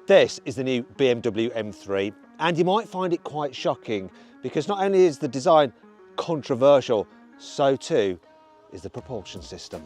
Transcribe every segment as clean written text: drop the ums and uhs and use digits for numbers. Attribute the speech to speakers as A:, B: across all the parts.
A: This is the new BMW M3, and you might find it quite shocking because not only is the design controversial, so too is the propulsion system.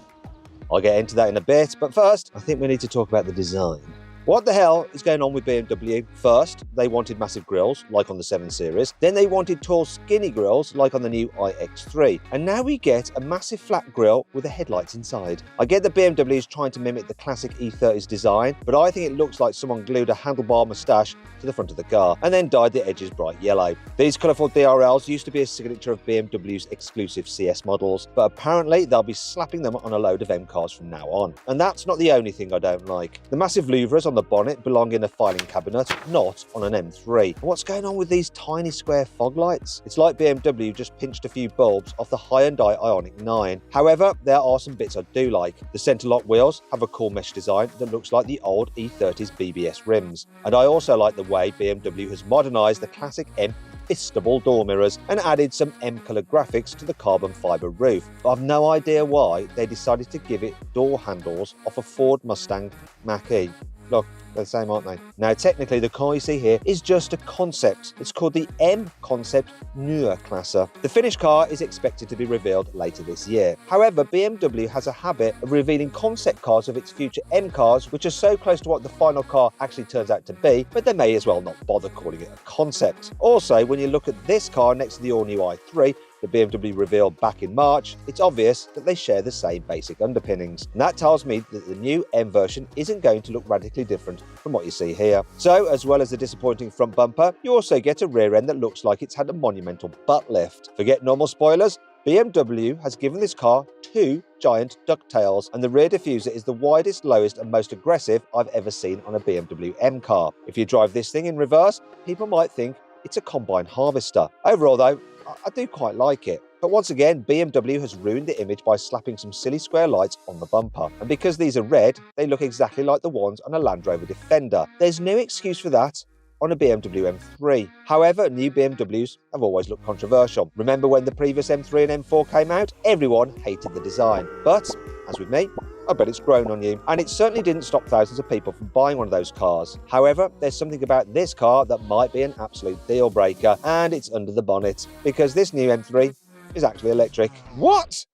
A: I'll get into that in a bit, but first I think we need to talk about the design. What the hell is going on with BMW? First, they wanted massive grills, like on the 7 Series. Then they wanted tall, skinny grills, like on the new iX3. And now we get a massive flat grille with the headlights inside. I get that BMW is trying to mimic the classic E30's design, but I think it looks like someone glued a handlebar moustache to the front of the car and then dyed the edges bright yellow. These colourful DRLs used to be a signature of BMW's exclusive CS models, but apparently they'll be slapping them on a load of M cars from now on. And that's not the only thing I don't like. The massive louvres on the bonnet belong in a filing cabinet, not on an M3. And what's going on with these tiny square fog lights? It's like BMW just pinched a few bulbs off the Hyundai Ioniq 9. However, there are some bits I do like. The centre lock wheels have a cool mesh design that looks like the old E30's BBS rims. And I also like the way BMW has modernised the classic M fistable door mirrors and added some M-colour graphics to the carbon fibre roof. But I've no idea why they decided to give it door handles off a Ford Mustang Mach-E. Look, they're the same, aren't they? Now, technically, the car you see here is just a concept. It's called the M Concept Neue-Klasse. The finished car is expected to be revealed later this year. However, BMW has a habit of revealing concept cars of its future M cars, which are so close to what the final car actually turns out to be, but they may as well not bother calling it a concept. Also, when you look at this car next to the all-new i3, the BMW revealed back in March, it's obvious that they share the same basic underpinnings. And that tells me that the new M version isn't going to look radically different from what you see here. So, as well as the disappointing front bumper, you also get a rear end that looks like it's had a monumental butt lift. Forget normal spoilers, BMW has given this car 2 giant ducktails, and the rear diffuser is the widest, lowest and most aggressive I've ever seen on a BMW M car. If you drive this thing in reverse, people might think it's a combine harvester. Overall though, I do quite like it. But once again, BMW has ruined the image by slapping some silly square lights on the bumper. And because these are red, they look exactly like the ones on a Land Rover Defender. There's no excuse for that on a BMW M3. However, new BMWs have always looked controversial. Remember when the previous M3 and M4 came out? Everyone hated the design. But, as with me, I bet it's grown on you. And it certainly didn't stop thousands of people from buying one of those cars. However, there's something about this car that might be an absolute deal breaker, and it's under the bonnet, because this new M3 is actually electric. What?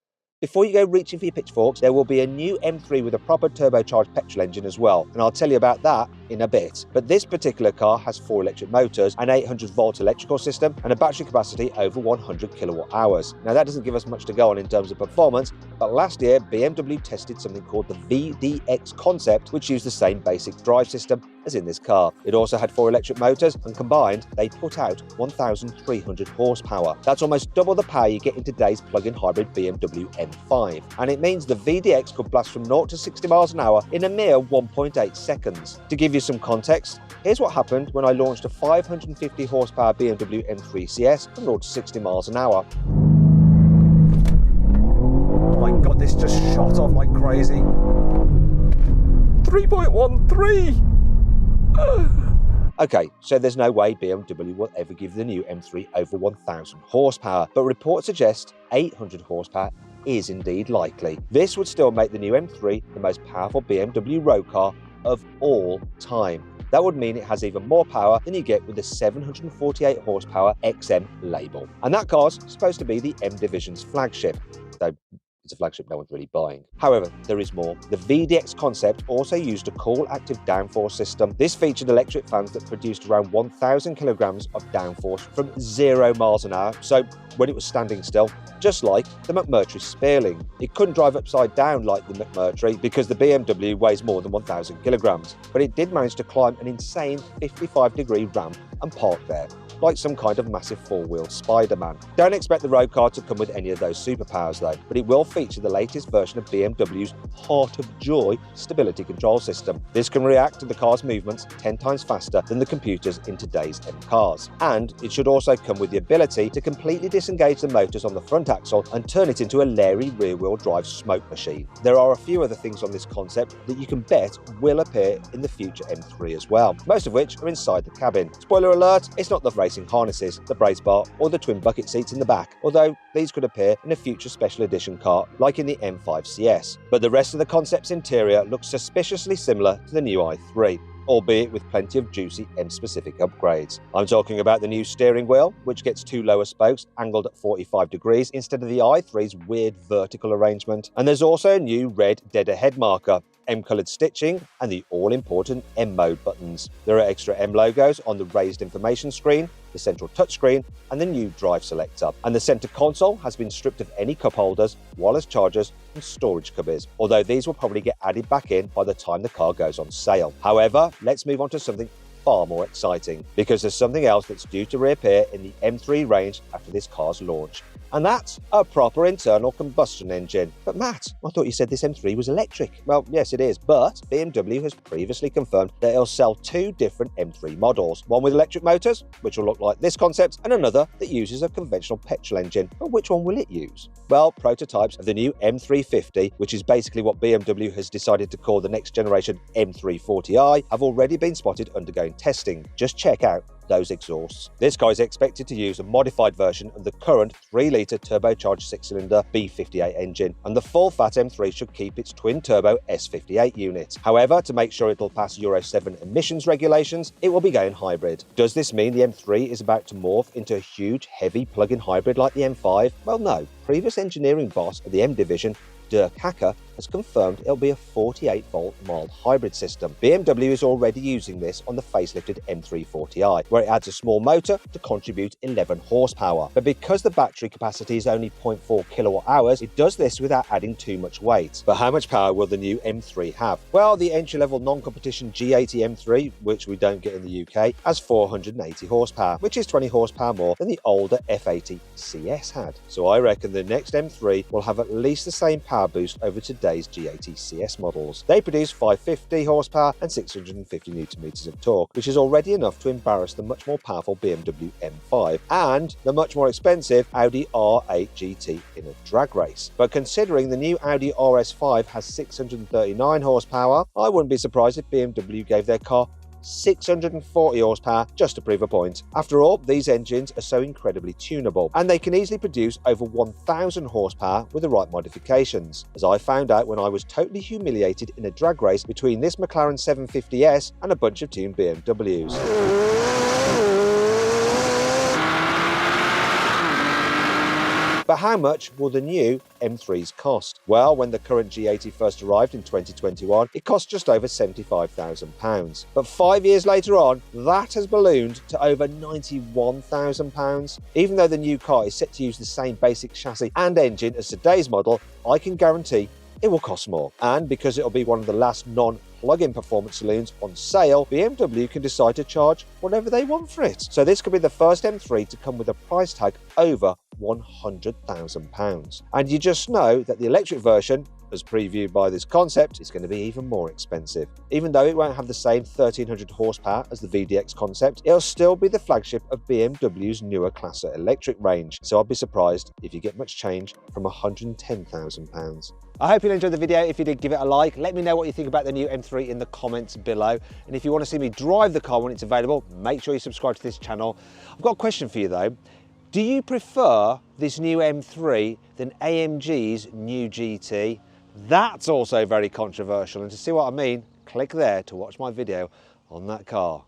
A: Before you go reaching for your pitchforks, there will be a new M3 with a proper turbocharged petrol engine as well, and I'll tell you about that in a bit. But this particular car has 4 electric motors, an 800-volt electrical system, and a battery capacity over 100 kilowatt hours. Now that doesn't give us much to go on in terms of performance, but last year BMW tested something called the VDX concept, which used the same basic drive system as in this car. It also had 4 electric motors, and combined they put out 1,300 horsepower. That's almost double the power you get in today's plug-in hybrid BMW M5, and it means the VDX could blast from 0 to 60 miles an hour in a mere 1.8 seconds. To give you some context, here's what happened when I launched a 550 horsepower BMW M3 CS from 0 to 60 miles an hour. Oh my god, this just shot off like crazy. 3.13! Okay, so there's no way BMW will ever give the new M3 over 1,000 horsepower, but reports suggest 800 horsepower is indeed likely. This would still make the new M3 the most powerful BMW road car of all time. That would mean it has even more power than you get with the 748 horsepower XM label. And that car's supposed to be the M Division's flagship, though it's a flagship no one's really buying. However, there is more. The VDX concept also used a cool active downforce system. This featured electric fans that produced around 1,000 kilograms of downforce from 0 miles an hour, so when it was standing still, just like the McMurtry Spearling. It couldn't drive upside down like the McMurtry because the BMW weighs more than 1,000 kilograms, but it did manage to climb an insane 55-degree ramp and park there, like some kind of massive 4-wheel Spider-Man. Don't expect the road car to come with any of those superpowers though, but it will feature the latest version of BMW's Heart of Joy stability control system. This can react to the car's movements 10 times faster than the computers in today's M cars. And it should also come with the ability to completely disengage the motors on the front axle and turn it into a Larry rear-wheel drive smoke machine. There are a few other things on this concept that you can bet will appear in the future M3 as well, most of which are inside the cabin. Spoiler alert, it's not the racing harnesses, the brace bar or the twin bucket seats in the back, although these could appear in a future special edition car like in the M5 CS. But the rest of the concept's interior looks suspiciously similar to the new i3. albeit with plenty of juicy M-specific upgrades. I'm talking about the new steering wheel, which gets 2 lower spokes angled at 45 degrees instead of the i3's weird vertical arrangement. And there's also a new red dead ahead marker, M-coloured stitching, and the all-important M-mode buttons. There are extra M logos on the raised information screen, the central touchscreen, and the new drive selector. And the centre console has been stripped of any cup holders, wireless chargers, and storage cubbies, although these will probably get added back in by the time the car goes on sale. However, let's move on to something far more exciting, because there's something else that's due to reappear in the M3 range after this car's launch. And that's a proper internal combustion engine. But Matt, I thought you said this M3 was electric. Well, yes it is, but BMW has previously confirmed that it'll sell 2 different M3 models. One with electric motors, which will look like this concept, and another that uses a conventional petrol engine. But which one will it use? Well, prototypes of the new M350, which is basically what BMW has decided to call the next generation M340i, have already been spotted undergoing testing. Just check out those exhausts. This car is expected to use a modified version of the current 3-litre turbocharged 6-cylinder B58 engine, and the full-fat M3 should keep its twin-turbo S58 unit. However, to make sure it'll pass Euro 7 emissions regulations, it will be going hybrid. Does this mean the M3 is about to morph into a huge, heavy plug-in hybrid like the M5? Well, no. Previous engineering boss of the M division, Dirk Hacker, has confirmed it'll be a 48-volt mild hybrid system. BMW is already using this on the facelifted M340i, where it adds a small motor to contribute 11 horsepower. But because the battery capacity is only 0.4 kilowatt hours, it does this without adding too much weight. But how much power will the new M3 have? Well, the entry-level non-competition G80 M3, which we don't get in the UK, has 480 horsepower, which is 20 horsepower more than the older F80 CS had. So I reckon the next M3 will have at least the same power boost over today's G80 CS models. They produce 550 horsepower and 650 Nm of torque, which is already enough to embarrass the much more powerful BMW M5 and the much more expensive Audi R8 GT in a drag race. But considering the new Audi RS5 has 639 horsepower, I wouldn't be surprised if BMW gave their car 640 horsepower just to prove a point. After all, these engines are so incredibly tunable, and they can easily produce over 1000 horsepower with the right modifications, as I found out when I was totally humiliated in a drag race between this McLaren 750S and a bunch of tuned BMWs. But how much will the new M3s cost? Well, when the current G80 first arrived in 2021, it cost just over £75,000. But 5 years later on, that has ballooned to over £91,000. Even though the new car is set to use the same basic chassis and engine as today's model, I can guarantee it will cost more. And because it'll be one of the last non-plug-in performance saloons on sale, BMW can decide to charge whatever they want for it. So this could be the first M3 to come with a price tag over £100,000. And you just know that the electric version, as previewed by this concept, is going to be even more expensive. Even though it won't have the same 1300 horsepower as the VDX concept, it'll still be the flagship of BMW's newer Classic electric range. So I'd be surprised if you get much change from £110,000. I hope you enjoyed the video. If you did, give it a like. Let me know what you think about the new M3 in the comments below. And if you want to see me drive the car when it's available, make sure you subscribe to this channel. I've got a question for you though. Do you prefer this new M3 than AMG's new GT? That's also very controversial, and to see what I mean, click there to watch my video on that car.